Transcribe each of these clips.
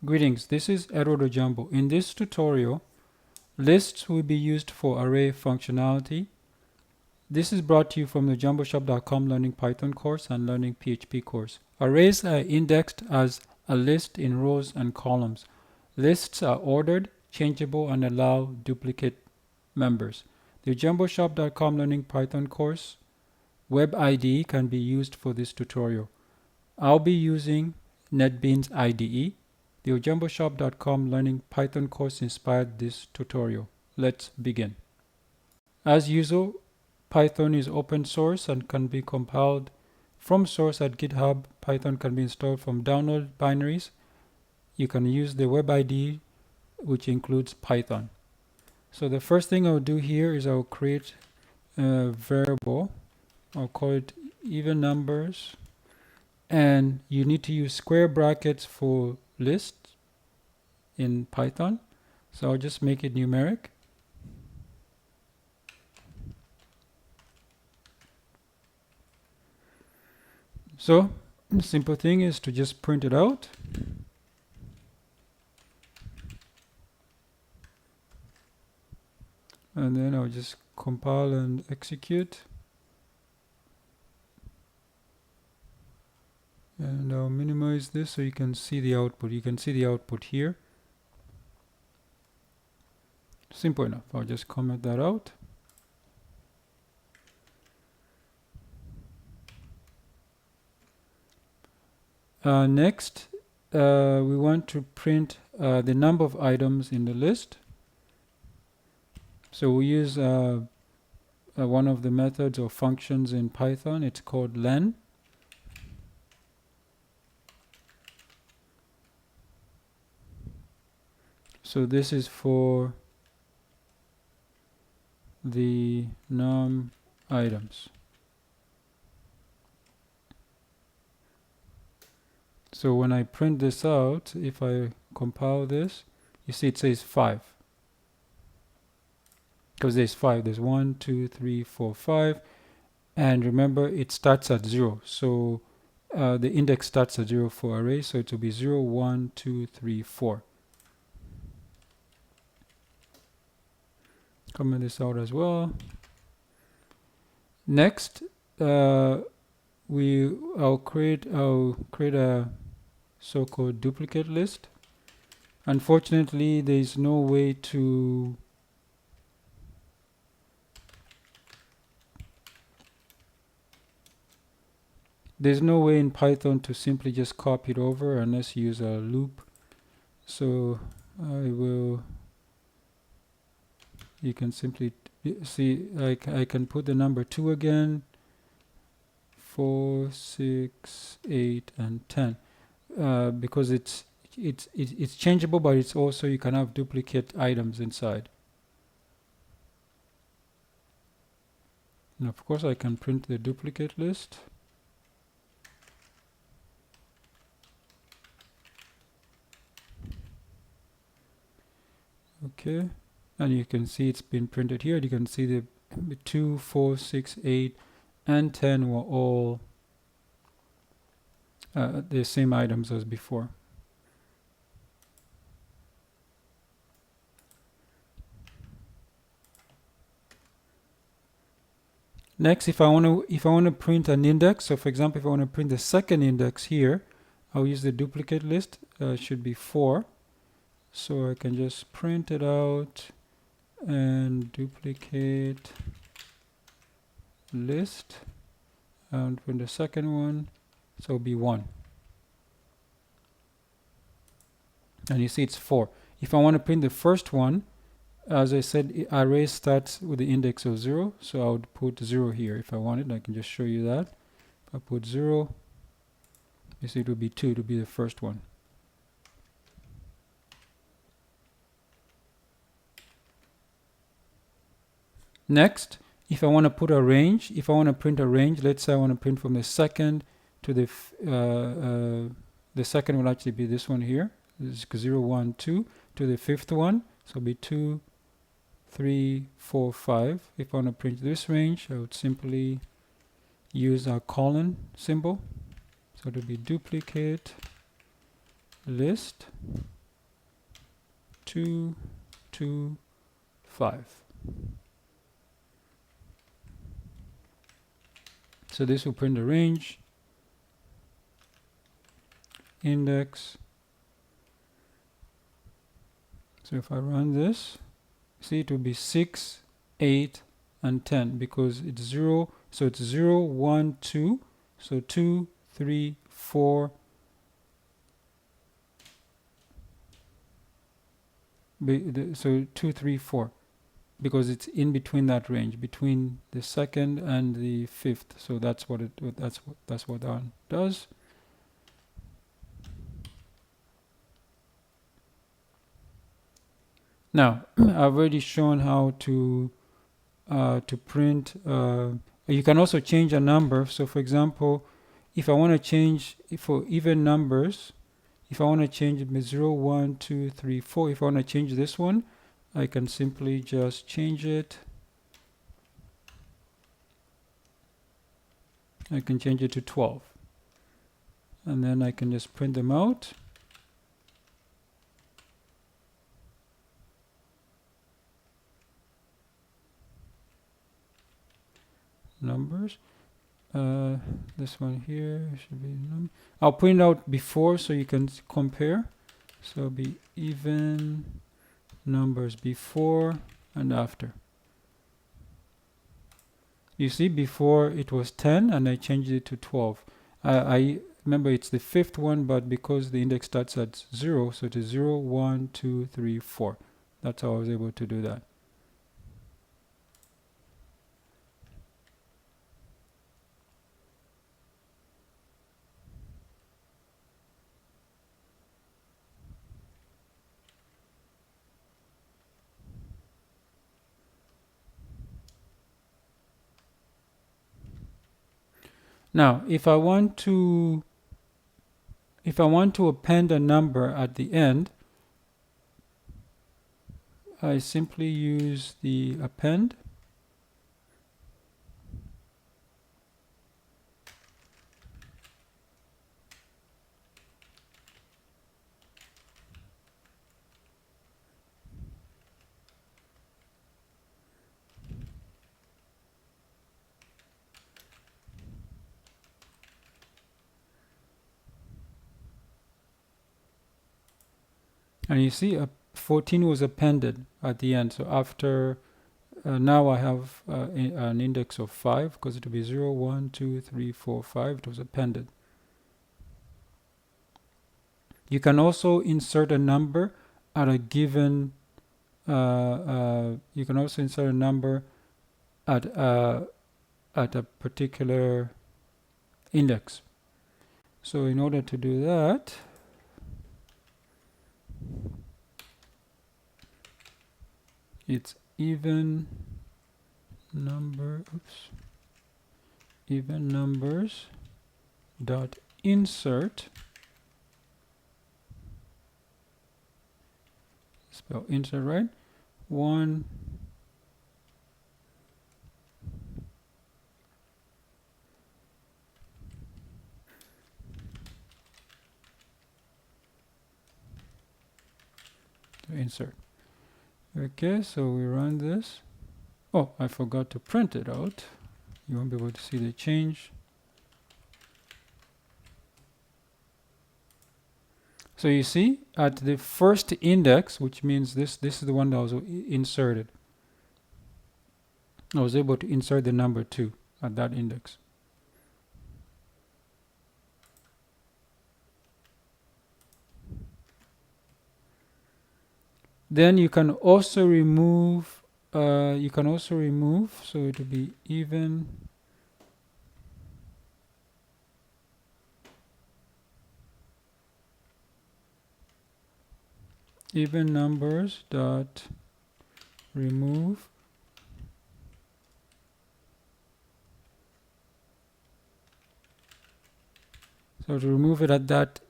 Greetings, this is Eduardo Jumbo. In this tutorial, lists will be used for array functionality. This is brought to you from the jumboshop.com Learning Python course and Learning PHP course. Arrays are indexed as a list in rows and columns. Lists are ordered, changeable, and allow duplicate members. The jumboshop.com Learning Python course web IDE can be used for this tutorial. I'll be using Netbeans IDE. The jumboshop.com Learning Python course inspired this tutorial. Let's begin. As usual, Python is open source and can be compiled from source at GitHub. Python can be installed from download binaries. You can use the web IDE, which includes Python. So the first thing I'll do here is I'll create a variable. I'll call it even numbers. And you need to use square brackets for list in Python. So I'll just make it numeric. So the simple thing is to just print it out. And then I'll just compile and execute. And I'll minimize this so you can see the output. You can see the output here. Simple enough. I'll just comment that out. Next, we want to print the number of items in the list. So we use one of the methods or functions in Python. It's called len. So this is for the num items. So when I print this out, if I compile this, you see it says 5. Because there's 5. There's 1, 2, 3, 4, 5. And remember, it starts at 0. So the index starts at 0 for array. So it will be 0, 1, 2, 3, 4. Comment this out as well. Next, I'll create a so-called duplicate list. Unfortunately, there is no way to in Python to simply just copy it over unless you use a loop. So you can simply see I can put the number 2 again, 4, 6, 8, and 10 because it's changeable, but it's also you can have duplicate items inside. And of course I can print the duplicate list. Okay. And you can see it's been printed here. You can see the 2, 4, 6, 8, and 10 were all the same items as before. Next, if I want to print an index, so for example, if I want to print the second index here, I'll use the duplicate list. Should be 4. So I can just print it out and duplicate list, and print the second one, so it'll be 1. And you see it's 4. If I want to print the first one, as I said, array starts with the index of 0, so I would put 0 here. If I wanted, I can just show you that. If I put 0, you see it will be 2, it will be the first one. Next, if I want to put a range, if I want to print a range, let's say I want to print from the second to the second will actually be this one here. This is 0, 1, 2 to the fifth one. So it'll be 2, 3, 4, 5. If I want to print this range, I would simply use a colon symbol. So it will be duplicate list 2 2 5. So this will print the range, index. So if I run this, see, it will be 6, 8, and 10 because it's 0. So it's 0, 1, 2. So 2, 3, 4. So 2, 3, 4. Because it's in between that range, between the second and the fifth. So that's what that does. Now I've already shown how to print. You can also change a number. So for example, if I want to change for even numbers, if I want to change it 0, 1, 2, 3, 4, if I want to change this one, I can simply just change it. I can change it to 12. And then I can just print them out. Numbers. This one here should be I'll print out before so you can compare. So it'll be even numbers before and after. You see, before it was 10 and I changed it to 12. I remember it's the fifth one, but because the index starts at 0, so it is 0, 1, 2, 3, 4. That's how I was able to do that. Now, if I want to append a number at the end, I simply use the append. And you see 14 was appended at the end. So after, now I have an index of 5 because it will be 0, 1, 2, 3, 4, 5. It was appended. You can also insert a number at a given, you can also insert a number at a particular index. So in order to do that, it's even numbers dot insert, spell insert right, 1 to insert. Okay, so we run this. Oh, I forgot to print it out. You won't be able to see the change. So you see, at the first index, which means this is the one that was inserted, I was able to insert the number 2 at that index. Then you can also remove, so it will be even numbers dot remove so to remove it at that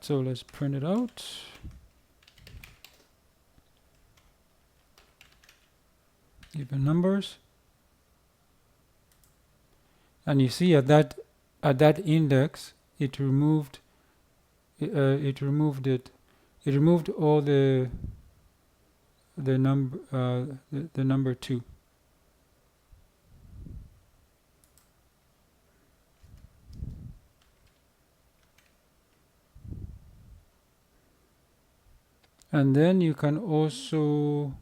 so let's print it out. Even numbers, and you see at that index it removed it removed all the number the number 2. And then you can also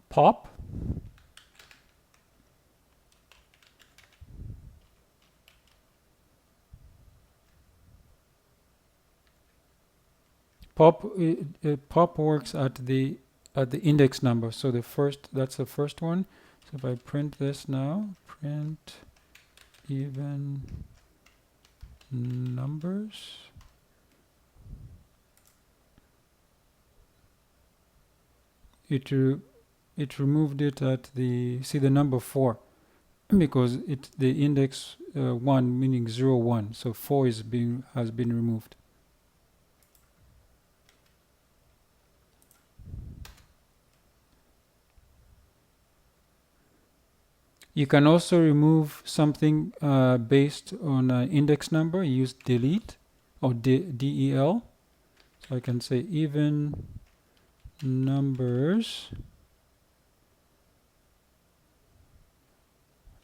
pop. Pop works at the index number. So that's the first one. So if I print this now, print even numbers. It removed it at the number 4, because the index 1 meaning 0 1, so 4 has been removed. You can also remove something based on an index number. Use delete or del. So I can say even numbers,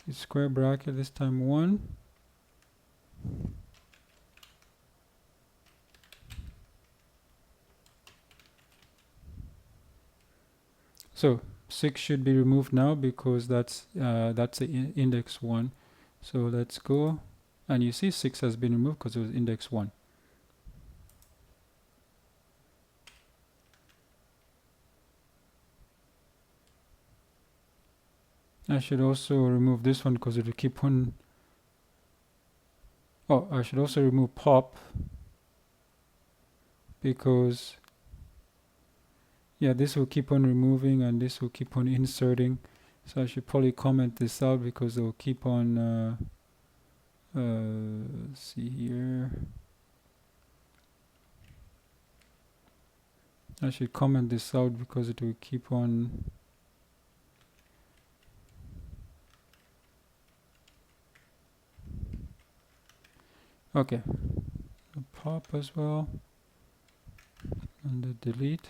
square bracket, this time 1. So 6 should be removed now, because that's the index 1. So let's go, and you see 6 has been removed because it was index 1. I should also remove this one because it will keep on. Oh, I should also remove pop, because this will keep on removing and this will keep on inserting. So I should probably comment this out, because it will keep on let's see here. I should comment this out because it will keep on. Okay, the pop as well, and the delete.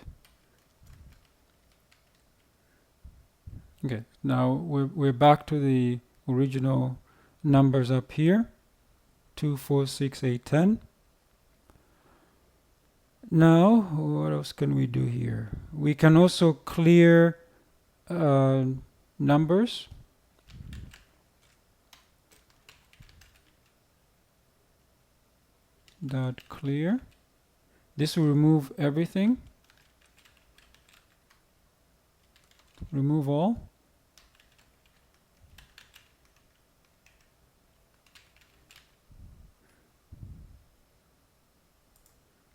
Okay, now we're back to the original numbers up here, 2, 4, 6, 8, 10. Now, what else can we do here? We can also clear numbers. Dot clear. This will remove everything. Remove all.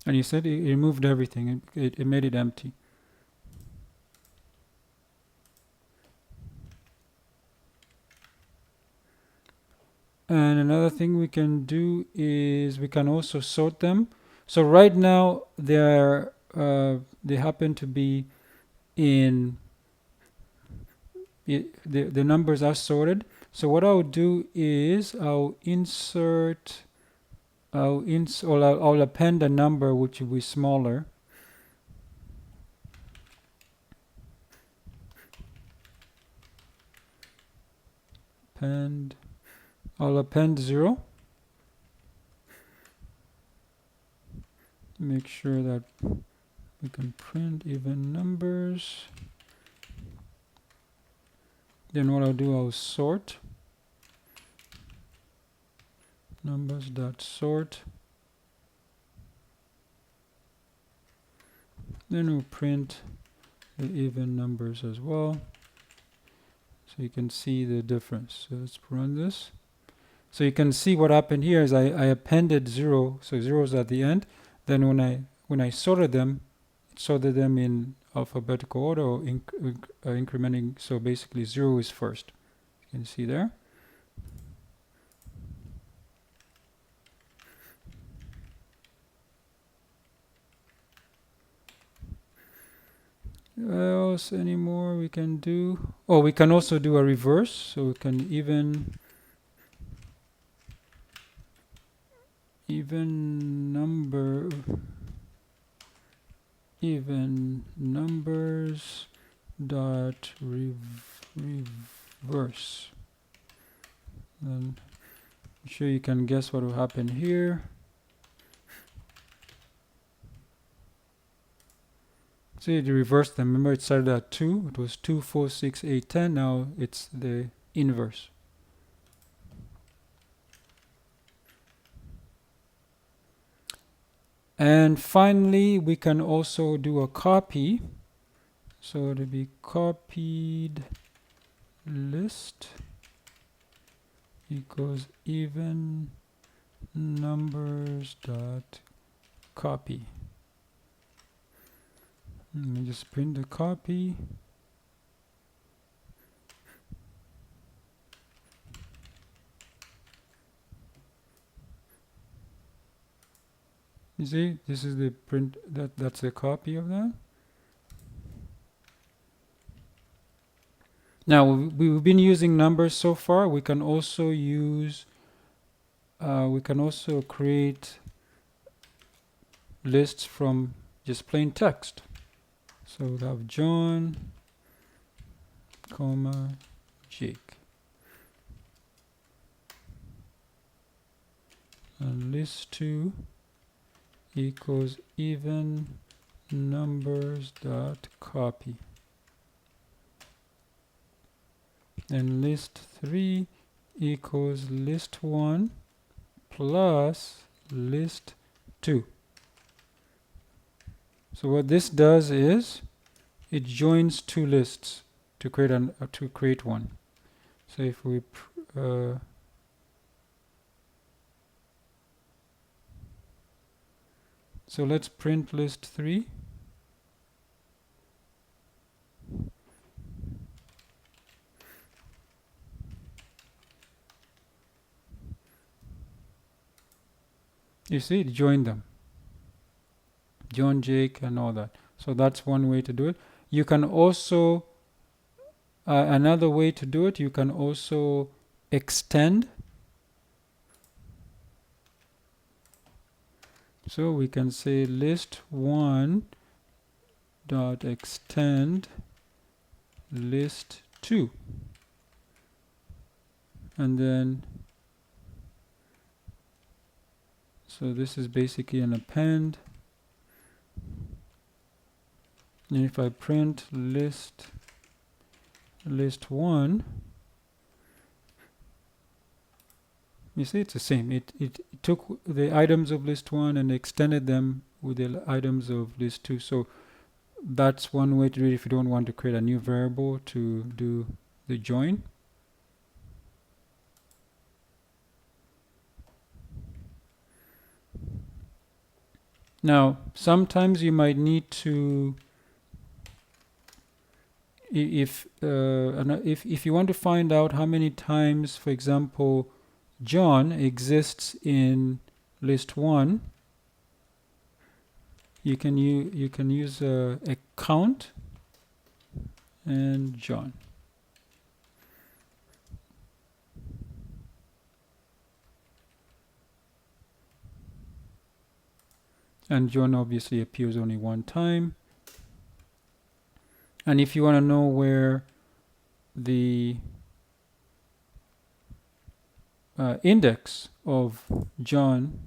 And you said it removed everything. It made it empty. And another thing we can do is we can also sort them. So right now they happen to be in the numbers are sorted. So what I'll do is I'll append a number which will be smaller. I'll append 0. Make sure that we can print even numbers. Then what I'll do, I'll sort numbers.sort. Then we'll print the even numbers as well, so you can see the difference. So let's run this. So you can see what happened here is I appended 0, so 0 is at the end. Then when I sorted them, it sorted them in alphabetical order, or incrementing. So basically 0 is first. You can see there. What else anymore we can do? Oh, we can also do a reverse. So we can even even numbers dot reverse. Then I'm sure you can guess what will happen here. See, it reversed them. Remember, it started at 2. It was 2, 4, 6, 8, 10. Now it's the inverse. And finally, we can also do a copy. So to be copied list equals even numbers dot copy. Let me just print the copy. You see, this is the print, that's a copy of that. Now we've been using numbers so far. We can also use we can also create lists from just plain text. So we have John, comma, Jake. And list2 equals even numbers dot copy. And list3 equals list1 plus list2. So what this does is it joins two lists to create one. So if we so let's print list3. You see, it joined them. John, Jake, and all that. So that's one way to do it. You can also, another way to do it, you can also extend. So we can say list1 dot extend list2. And then, so this is basically an append. And if I print list1, you see it's the same. It took the items of list1 and extended them with the items of list2. So that's one way to do it if you don't want to create a new variable to do the join. Now, sometimes you might need to, if you want to find out how many times, for example, John exists in list1, you can use a count and John. And John obviously appears only one time. And if you want to know where the index of John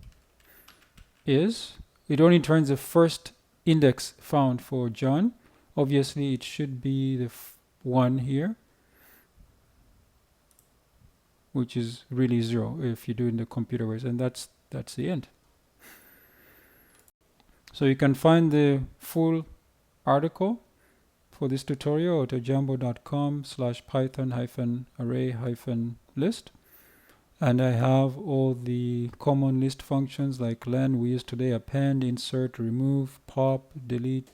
is, it only returns the first index found for John. Obviously, it should be the 1 here, which is really 0 if you do it in the computer ways, and that's the end. So you can find the full article for this tutorial at jambo.com/python-array-list. And I have all the common list functions like len we used today, append, insert, remove, pop, delete,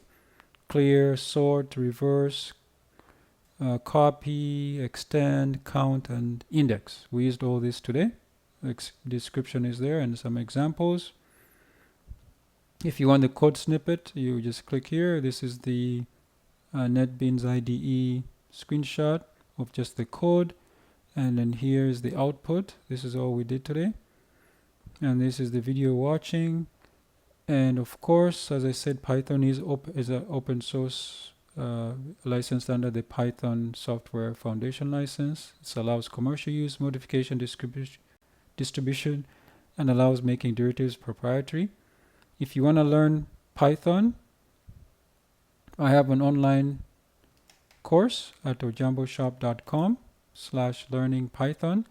clear, sort, reverse, copy, extend, count, and index. We used all this today. Description is there and some examples. If you want the code snippet, you just click here. This is the Netbeans IDE screenshot of just the code. And then here's the output. This is all we did today. And this is the video watching. And of course, as I said, Python is an open source licensed under the Python Software Foundation license. It allows commercial use, modification, distribution, and allows making derivatives proprietary. If you want to learn Python, I have an online course at ojamboshop.com/learning Python.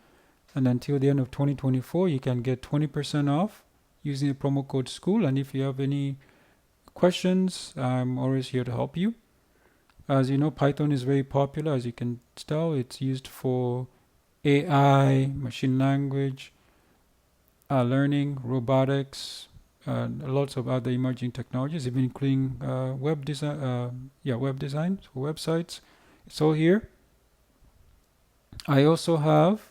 And until the end of 2024, you can get 20% off using the promo code SCHOOL. And if you have any questions, I'm always here to help you. As you know, Python is very popular. As you can tell, it's used for AI, machine language, learning, robotics, lots of other emerging technologies, even including web design. Web design for websites. It's all here. I also have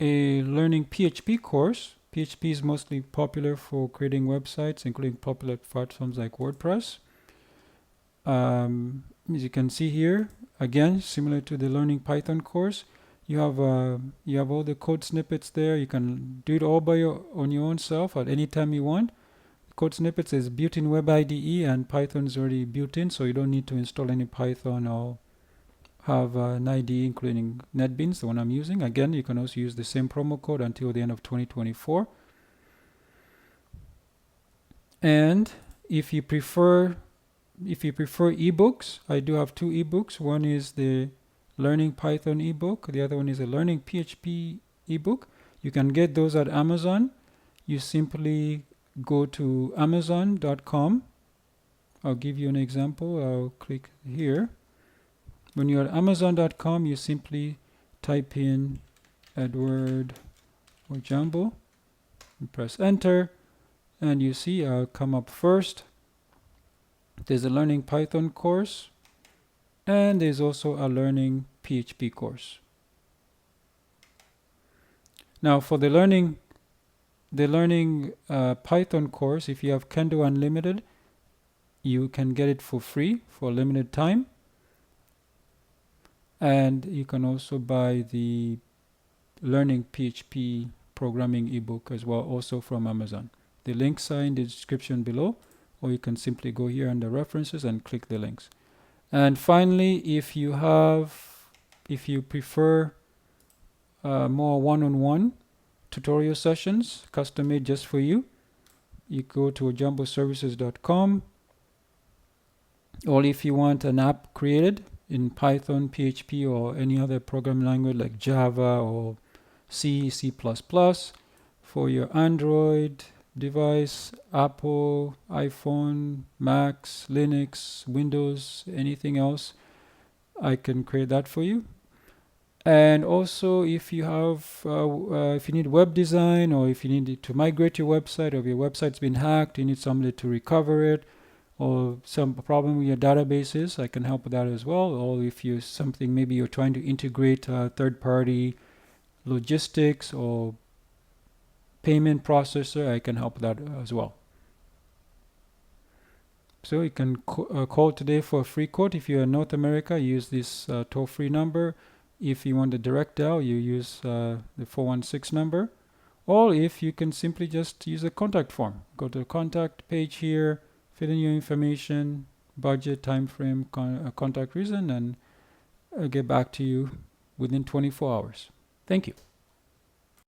a Learning PHP course. PHP is mostly popular for creating websites, including popular platforms like WordPress. As you can see here, again, similar to the Learning Python course, you have all the code snippets there. You can do it all on your own self at any time you want. Code snippets is built-in web IDE, and Python is already built in, so you don't need to install any Python or have an IDE including Netbeans, the one I'm using. Again, you can also use the same promo code until the end of 2024. And if you prefer ebooks, I do have two ebooks. One is the Learning Python ebook. The other one is a Learning PHP ebook. You can get those at Amazon. You simply go to amazon.com. I'll give you an example. I'll click here. When you're at amazon.com, you simply type in Edward Ojambo and press enter, and you see I'll come up first. There's a Learning Python course, and there's also a Learning PHP course. Now for the Learning Python course, if you have Kendo Unlimited, you can get it for free for a limited time. And you can also buy the Learning PHP programming ebook as well, also from Amazon. The links are in the description below, or you can simply go here under references and click the links. And finally, if you prefer more one-on-one tutorial sessions, custom made just for you, you go to ojamboservices.com. Or if you want an app created in Python, PHP, or any other programming language like Java or C, C++, for your Android device, Apple, iPhone, Macs, Linux, Windows, anything else, I can create that for you. And also, if you have, if you need web design, or if you need to migrate your website, or if your website's been hacked, you need somebody to recover it, or some problem with your databases, I can help with that as well. Or if you maybe you're trying to integrate third-party logistics or payment processor, I can help with that as well. So you can call today for a free quote. If you're in North America, use this toll-free number. If you want a direct dial, you use the 416 number. Or if you can simply just use a contact form. Go to the contact page here, fill in your information, budget, time frame, contact reason, and I'll get back to you within 24 hours. Thank you.